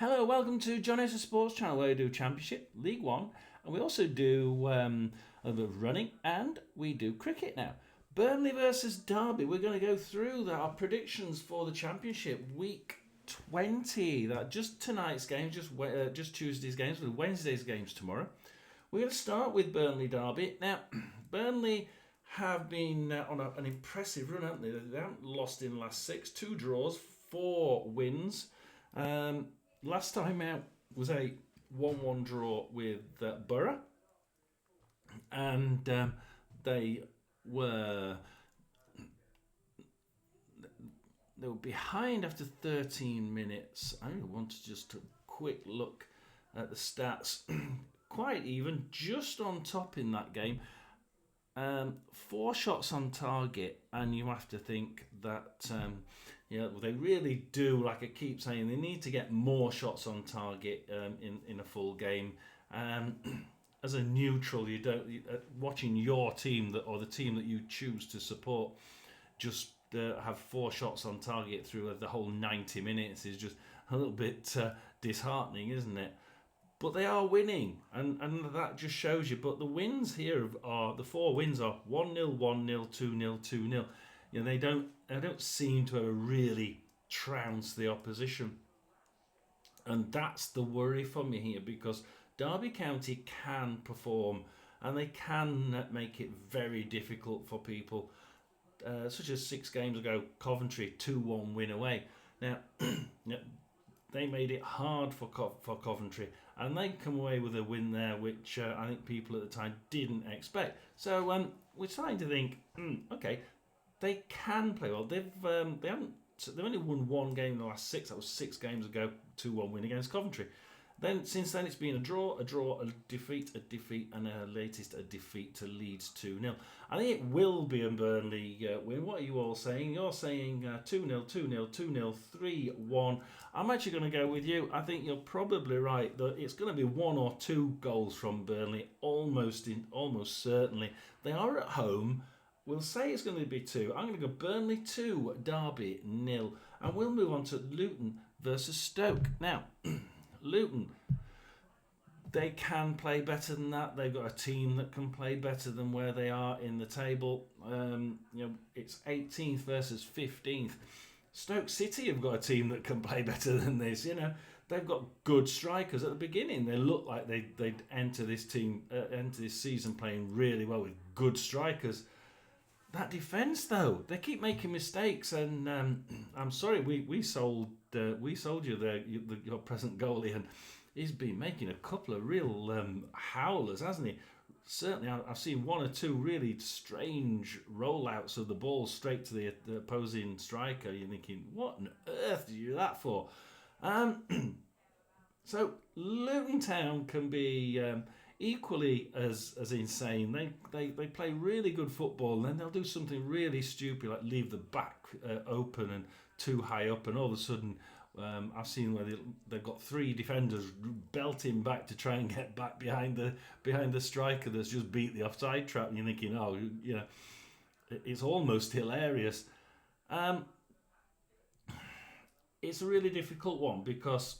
Hello, welcome to Jon S Sports Channel, where we do Championship, League One, and we also do a bit of running, and we do cricket now. Burnley versus Derby. We're going to go through our predictions for the Championship Week 20. That just tonight's games, just Tuesday's games, with Wednesday's games tomorrow. We're going to start with Burnley Derby. Now, Burnley have been on an impressive run, haven't they? They haven't lost in the last six, 2 draws, 4 wins. Last time out was a 1-1 draw with Borough, and they were behind after 13 minutes. I want to just a quick look at the stats. Quite even, just on top in that game. 4 shots on target, and you have to think that they really do. Like I keep saying, they need to get more shots on target in a full game. As a neutral, you don't watching your team or the team that you choose to support just have 4 shots on target through the whole 90 minutes is just a little bit disheartening, isn't it? But they are winning, and that just shows you. But the wins here are the 4 wins are 1-0, 1-0, 2-0, 2-0. They don't seem to ever really trounce the opposition, and that's the worry for me here, because Derby County can perform and they can make it very difficult for people. Such as 6 games ago, Coventry 2-1 win away. Now. They made it hard for Coventry, and they come away with a win there, which I think people at the time didn't expect. So we're starting to think, okay, they can play well. They've only won 1 game in the last 6. That was 6 games ago, 2-1 win against Coventry. Then since then it's been a draw, a defeat, and a defeat to Leeds 2-0. I think it will be a Burnley win. What are you all saying? You're saying 2-0, 2-0, 2-0, 3-1. I'm actually going to go with you. I think you're probably right that it's going to be 1 or 2 goals from Burnley, almost certainly. They are at home. We'll say it's going to be 2. I'm going to go Burnley 2, Derby 0. And we'll move on to Luton versus Stoke. Now, Luton, they can play better than that. They've got a team that can play better than where they are in the table. It's 18th versus 15th. Stoke City have got a team that can play better than this. They've got good strikers. At the beginning, they looked like they'd enter this season playing really well with good strikers. That defence, though, they keep making mistakes, and I'm sorry, we sold you your present goalie, and he's been making a couple of real howlers, hasn't he? Certainly, I've seen 1 or 2 really strange rollouts of the ball straight to the opposing striker. You're thinking, what on earth did you do that for? So Luton Town can be equally as insane. They play really good football, and then they'll do something really stupid, like leave the back open and too high up, and all of a sudden I've seen where they've got 3 defenders belting back to try and get back behind the striker that's just beat the offside trap, and you're thinking, it's almost hilarious. It's a really difficult one, because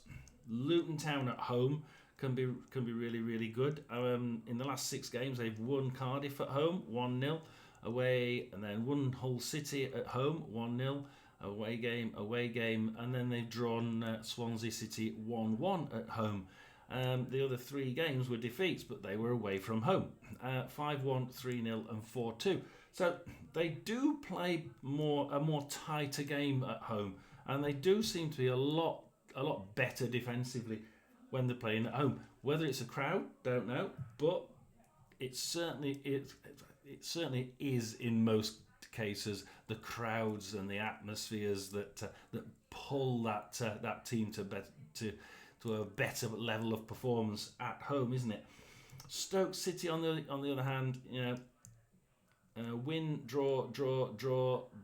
Luton Town at home can be really, really good. In the last 6 games, they've won Cardiff at home 1-0 away, and then won Hull City at home 1-0 away game, and then they've drawn Swansea City 1-1 at home. The other 3 games were defeats, but they were away from home. 5-1, 3-0, and 4-2. So they do play a more tighter game at home, and they do seem to be a lot better defensively when they're playing at home. Whether it's a crowd, don't know, but it certainly is in most cases the crowds and the atmospheres that pull that team to a better level of performance at home, isn't it? Stoke City on the other hand, win, draw,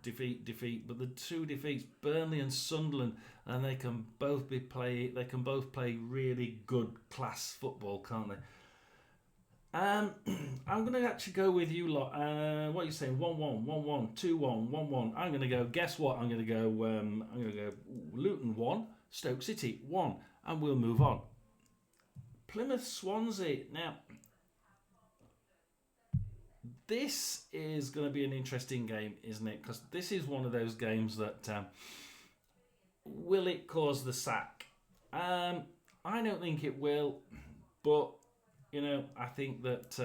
defeat, but the 2 defeats, Burnley and Sunderland, and they can both play really good class football, can't they? I'm going to actually go with you lot. What are you saying? 1-1, 1-1, 2-1, 1-1. I'm going to go. Guess what? I'm going to go Luton 1, Stoke City 1, and we'll move on. Plymouth Swansea. Now, this is going to be an interesting game, isn't it? Because this is one of those games that will it cause the sack? I don't think it will, but I think that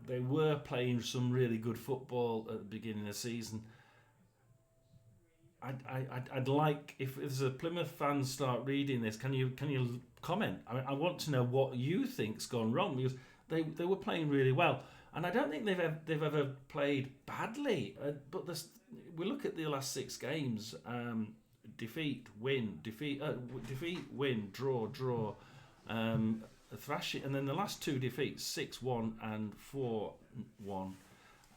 they were playing some really good football at the beginning of the season. I'd like if there's a Plymouth fans start reading this, can you comment? I want to know what you think's gone wrong, because they were playing really well, and I don't think they've ever played badly. But we look at the last 6 games: defeat, win, defeat, win, draw, a thrashing, and then the last 2 defeats, 6-1 and 4-1.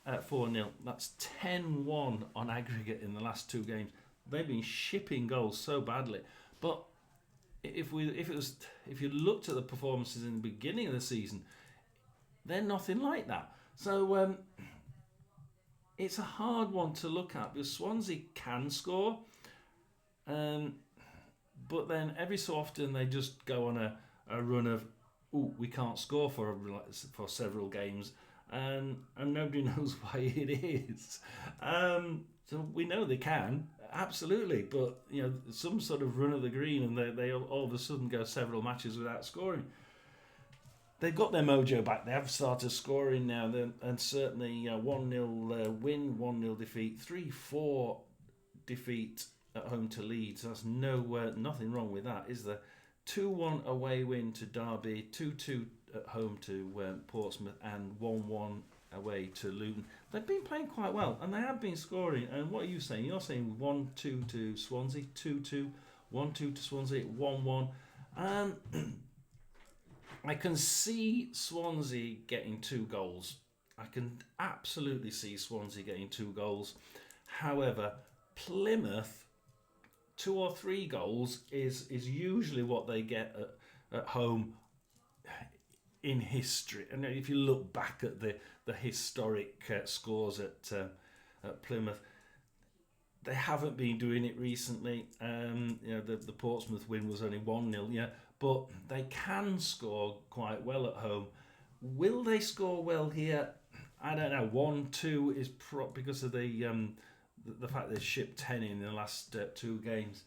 4-0. That's 10-1 on aggregate in the last 2 games. They've been shipping goals so badly. But if you looked at the performances in the beginning of the season, they're nothing like that. So it's a hard one to look at, because Swansea can score, but then every so often they just go on a run of, we can't score for several games. And nobody knows why it is. So we know they can, absolutely, but some sort of run of the green, and they all of a sudden go several matches without scoring. They've got their mojo back. They have started scoring now, and certainly 1-0 win, 1-0 defeat, 3-4 defeat at home to Leeds. That's nothing wrong with that, is there? 2-1 away win to Derby, 2-2 at home to Portsmouth, and 1-1 away to Luton. They've been playing quite well, and they have been scoring. And what are you saying? You're saying 1-2 to Swansea, 2-2, 1-2 to Swansea, 1-1. I can see Swansea getting 2 goals. I can absolutely see Swansea getting 2 goals. However, Plymouth, 2 or 3 goals is usually what they get at home in history. And if you look back at the historic scores at Plymouth, they haven't been doing it recently. The Portsmouth win was only 1-0, but they can score quite well at home. Will they score well here? I don't know. 1-2 is because of the fact they shipped 10 in the last 2 games.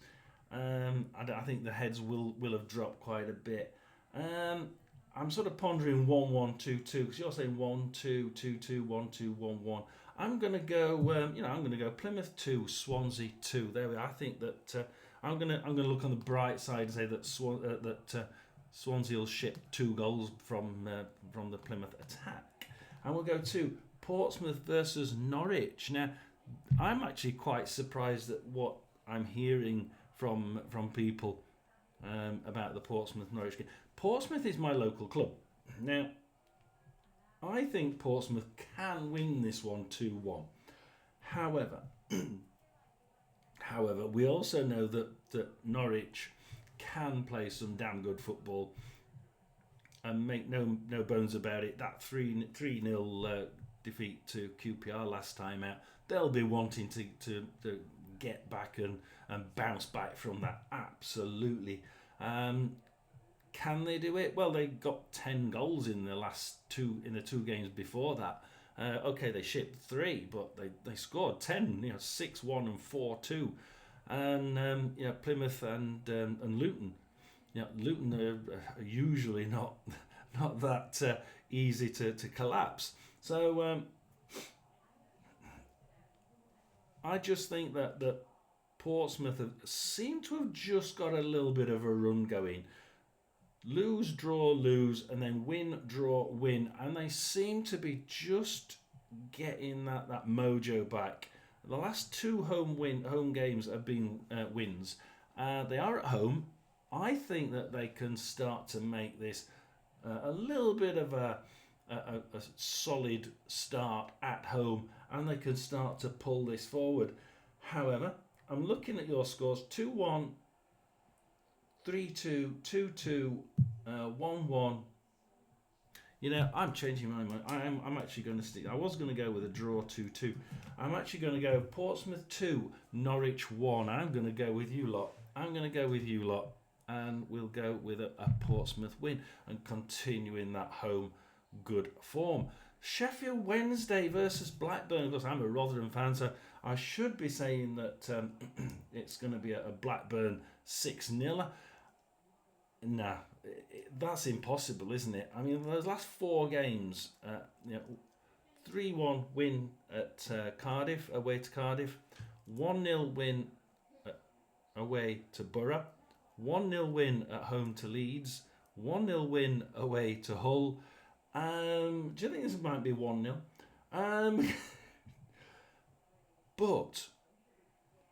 I think the heads will have dropped quite a bit. I'm sort of pondering 1-1, 2-2, because you're saying 1-2, 2-2, 1-2, 1-1. I'm going to go. I'm going to go Plymouth 2, Swansea 2. There we are. I think that I'm going to look on the bright side and say that Swansea will ship 2 goals from the Plymouth attack, and we'll go to Portsmouth versus Norwich. Now, I'm actually quite surprised at what I'm hearing from people about the Portsmouth-Norwich game. Portsmouth is my local club. Now, I think Portsmouth can win this one 2-1. However, we also know that Norwich can play some damn good football, and make no bones about it. That 3-0 defeat to QPR last time out, they'll be wanting to get back and bounce back from that. Absolutely. Can they do it? Well, they got 10 goals in the the 2 games before that. Okay, they shipped 3, but they scored 10. 6-1 and 4-2, and Plymouth and Luton. Luton are usually not that easy to collapse. So I just think that Portsmouth seem to have just got a little bit of a run going. Lose, draw, lose, and then win, draw, win. And they seem to be just getting that mojo back. The last 2 home games have been wins. They are at home. I think that they can start to make this a little bit of a solid start at home, and they can start to pull this forward. However, I'm looking at your scores: 2-1, 3-2, 2-2, 1-1. I'm changing my mind. I'm actually going to stick. I was going to go with a draw 2-2. I'm actually going to go Portsmouth 2, Norwich 1. I'm going to go with you lot. And we'll go with a Portsmouth win and continue in that home good form. Sheffield Wednesday versus Blackburn. Of course, I'm a Rotherham fan, so I should be saying that it's going to be a Blackburn 6-0. Nah, that's impossible, isn't it? I mean, those last 4 games, 3-1 win at Cardiff, away to Cardiff, 1-0 win away to Borough, 1-0 win at home to Leeds, 1-0 win away to Hull. Do you think this might be 1-0? But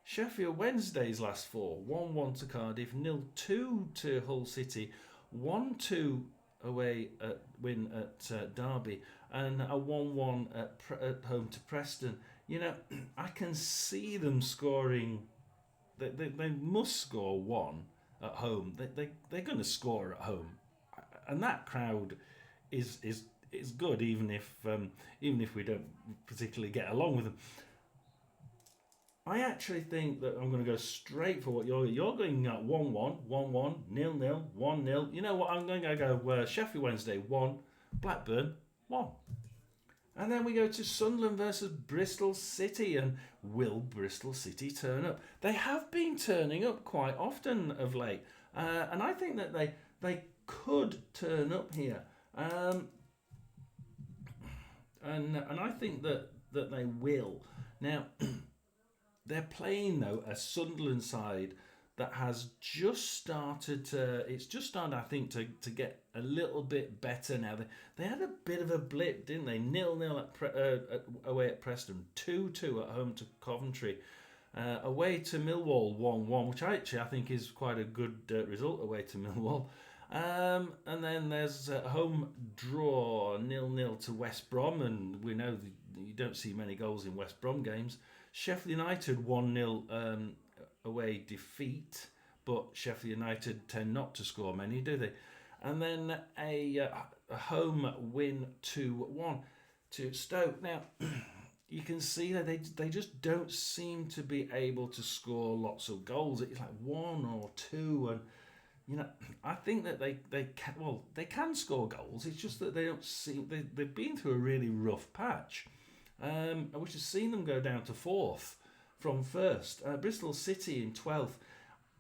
Sheffield Wednesday's last 4, 1-1 to Cardiff, 0-2 to Hull City, 1-2 away win at Derby, and a 1-1 at home to Preston. I can see them scoring. They must score 1 at home. They're going to score at home, and that crowd is good, even if we don't particularly get along with them. I actually think that I'm going to go straight for what you're going at 1-1, 1-1, 0-0, 1-0. You know what? I'm going to go Sheffield Wednesday 1, Blackburn 1. And then we go to Sunderland versus Bristol City. And will Bristol City turn up? They have been turning up quite often of late. And I think that they could turn up here. And I think that they will. Now, they're playing, though, a Sunderland side that has just started I think, to get a little bit better now. They had a bit of a blip, didn't they? 0-0 away at Preston, 2-2 at home to Coventry, away to Millwall 1-1, which I think is quite a good result away to Millwall. And then there's a home draw 0-0 to West Brom, and we know you don't see many goals in West Brom games. Sheffield United 1-0 away defeat, but Sheffield United tend not to score many, do they? And then a home win 2-1 to Stoke. Now, you can see that they just don't seem to be able to score lots of goals. It's like 1 or 2, and I think that they can score goals. It's just that they don't seem they've been through a really rough patch. Which has seen them go down to 4th from 1st. Bristol City in 12th.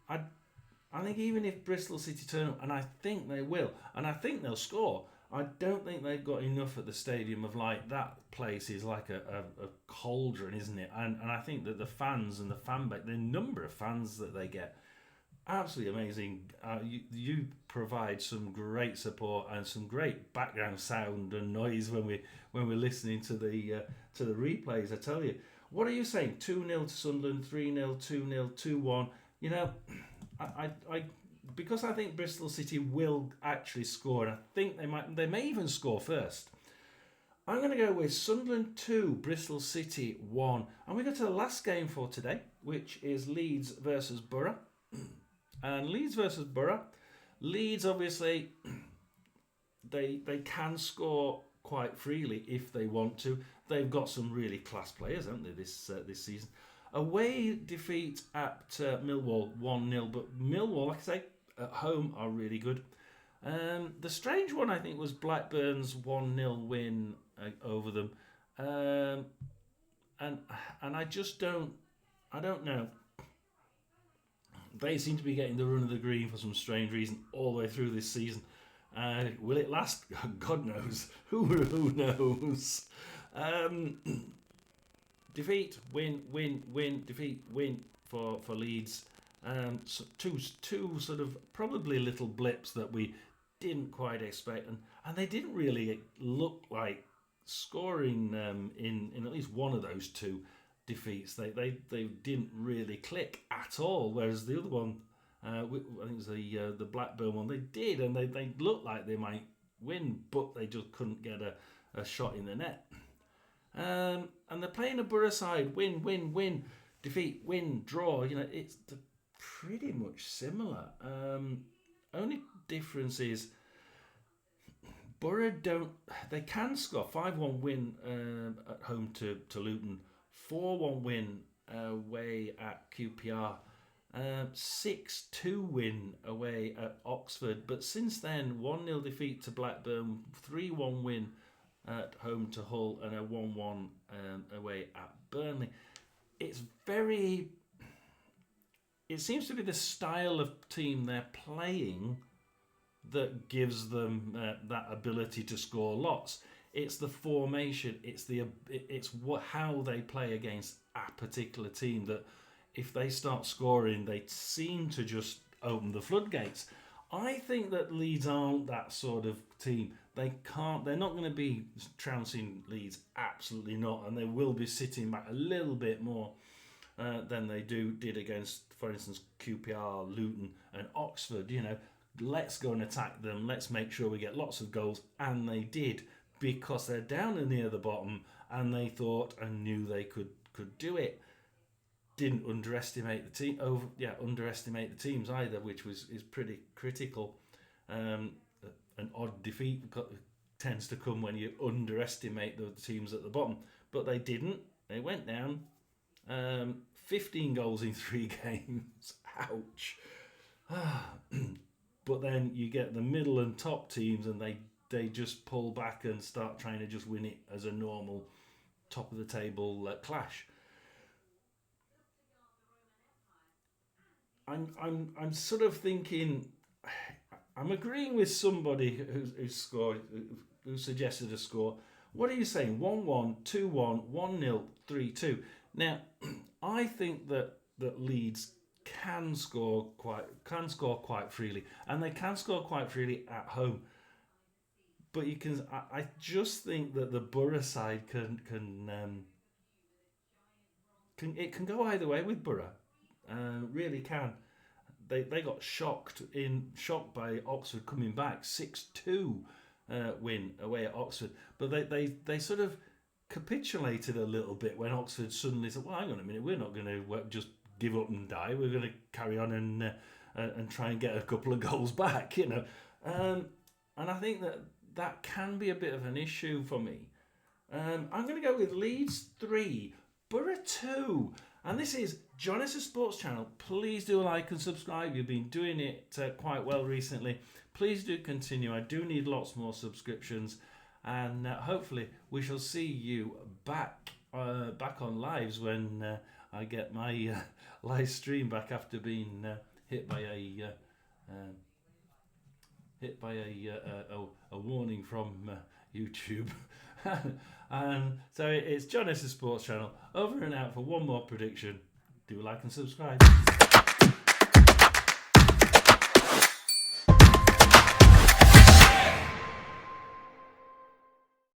I think even if Bristol City turn up, and I think they will, and I think they'll score, I don't think they've got enough at the Stadium of Light. That place is like a cauldron, isn't it? And I think that the fans and the fan base, the number of fans that they get, absolutely amazing. You provide some great support and some great background sound and noise when we're listening to the replays. I tell you, what are you saying? 2-0 to Sunderland, 3-0, 2-0, 2-1. I because I think Bristol City will actually score, and I think they may even score first. I'm going to go with Sunderland 2, Bristol City 1, and we go to the last game for today, which is Leeds versus Borough. And Leeds versus Borough. Leeds, obviously, they can score quite freely if they want to. They've got some really class players, haven't they, this season? Away defeat at Millwall 1-0, but Millwall, like I say, at home are really good. The strange one, I think, was Blackburn's 1-0 win over them. And I just don't know. They seem to be getting the run of the green for some strange reason all the way through this season. Will it last? God knows. Who knows? Defeat, win, defeat, win for Leeds. So two sort of probably little blips that we didn't quite expect, and they didn't really look like scoring in at least one of those two defeats. They didn't really click at all, whereas the other one, I think it was the Blackburn one, they did, and they looked like they might win, but they just couldn't get a shot in the net. And they're playing a Borough side, win, defeat, win, draw. It's pretty much similar. Only difference is Borough don't. They can score 5-1 win at home to Luton, 4-1 win away at QPR, 6-2 win away at Oxford. But since then, 1-0 defeat to Blackburn, 3-1 win at home to Hull, and a 1-1 away at Burnley. It's very. It seems to be the style of team they're playing that gives them that ability to score lots. It's the formation. It's how they play against a particular team that, if they start scoring, they seem to just open the floodgates. I think that Leeds aren't that sort of team. They can't. They're not going to be trouncing Leeds. Absolutely not. And they will be sitting back a little bit more than they did against, for instance, QPR, Luton, and Oxford. Let's go and attack them. Let's make sure we get lots of goals. And they did, because they're down and near the bottom, and they thought and knew they could do it. Didn't underestimate the team. Underestimate the teams either, which is pretty critical. An odd defeat tends to come when you underestimate the teams at the bottom, but they didn't. They went down. 15 goals in 3 games. Ouch. But then you get the middle and top teams, and they just pull back and start trying to just win it as a normal top of the table clash. I'm sort of thinking, I'm agreeing with somebody who suggested a score. What are you saying? 1-1, 2-1, 1-0, 3-2. Now, I think that Leeds can score quite freely, and they can score quite freely at home. But I just think that the Borough side can go either way with Borough. Really can. They got shocked by Oxford coming back, 6-2 win away at Oxford. But they sort of capitulated a little bit when Oxford suddenly said, well, hang on a minute, we're not going to just give up and die. We're going to carry on and try and get a couple of goals back, And I think that can be a bit of an issue for me. I'm going to go with Leeds 3, Borough 2. And this is Jon S Sports Channel. Please do like and subscribe. You've been doing it quite well recently. Please do continue. I do need lots more subscriptions. And hopefully we shall see you back on lives when I get my live stream back after being hit by a warning from YouTube. So it's Jon S Sports Channel, over and out for one more prediction. Do like and subscribe.